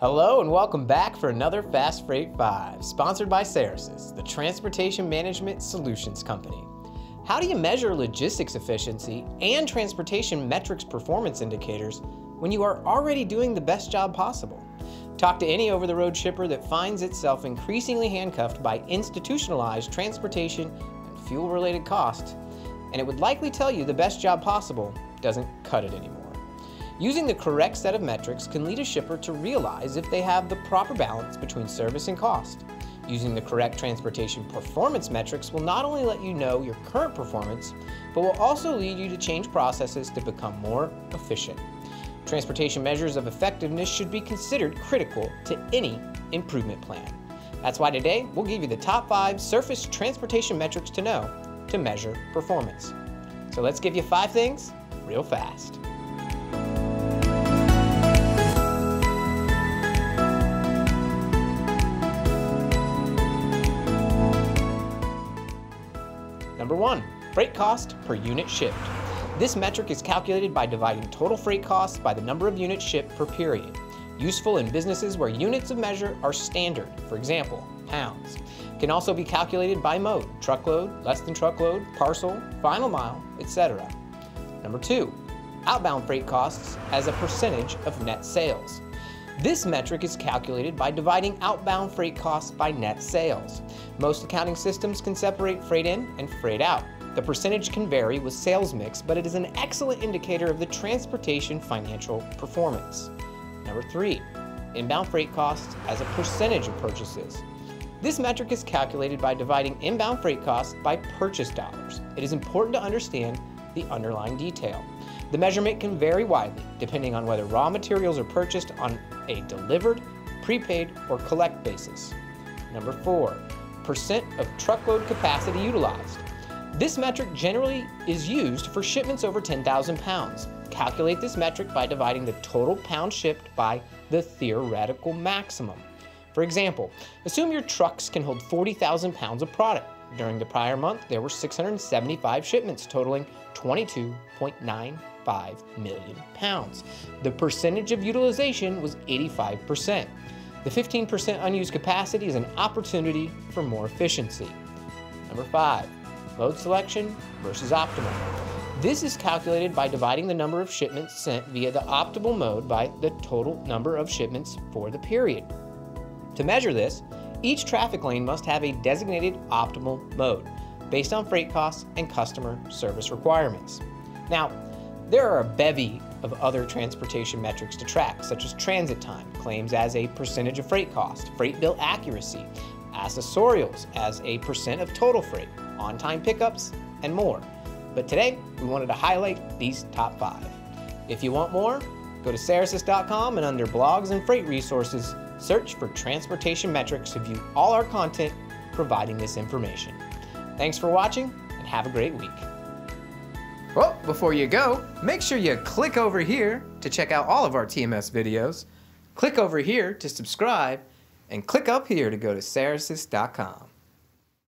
Hello and welcome back for another Fast Freight 5, sponsored by Ceresys, the Transportation Management Solutions Company. How do you measure logistics efficiency and transportation metrics performance indicators when you are already doing the best job possible? Talk to any over-the-road shipper that finds itself increasingly handcuffed by institutionalized transportation and fuel-related costs, and it would likely tell you the best job possible doesn't cut it anymore. Using the correct set of metrics can lead a shipper to realize if they have the proper balance between service and cost. Using the correct transportation performance metrics will not only let you know your current performance, but will also lead you to change processes to become more efficient. Transportation measures of effectiveness should be considered critical to any improvement plan. That's why today we'll give you the top 5 surface transportation metrics to know to measure performance. So let's give you 5 things real fast. Number 1, freight cost per unit shipped. This metric is calculated by dividing total freight costs by the number of units shipped per period. Useful in businesses where units of measure are standard, for example, pounds. Can also be calculated by mode, truckload, less than truckload, parcel, final mile, etc. Number 2, outbound freight costs as a percentage of net sales. This metric is calculated by dividing outbound freight costs by net sales. Most accounting systems can separate freight in and freight out. The percentage can vary with sales mix, but it is an excellent indicator of the transportation financial performance. Number 3, inbound freight costs as a percentage of purchases. This metric is calculated by dividing inbound freight costs by purchase dollars. It is important to understand the underlying detail. The measurement can vary widely depending on whether raw materials are purchased on a delivered, prepaid, or collect basis. Number 4, percent of truckload capacity utilized. This metric generally is used for shipments over 10,000 pounds. Calculate this metric by dividing the total pounds shipped by the theoretical maximum. For example, assume your trucks can hold 40,000 pounds of product. During the prior month, there were 675 shipments totaling 22.95 million pounds. The percentage of utilization was 85%. The 15% unused capacity is an opportunity for more efficiency. Number 5, mode selection versus optimal. This is calculated by dividing the number of shipments sent via the optimal mode by the total number of shipments for the period. To measure this, each traffic lane must have a designated optimal mode based on freight costs and customer service requirements. Now, there are a bevy of other transportation metrics to track, such as transit time, claims as a percentage of freight cost, freight bill accuracy, accessorials as a percent of total freight, on-time pickups, and more. But today, we wanted to highlight these top 5. If you want more, go to ceresys.com and under blogs and freight resources, search for transportation metrics to view all our content providing this information. Thanks for watching and have a great week. Well, before you go, make sure you click over here to check out all of our TMS videos, click over here to subscribe, and click up here to go to ceresys.com.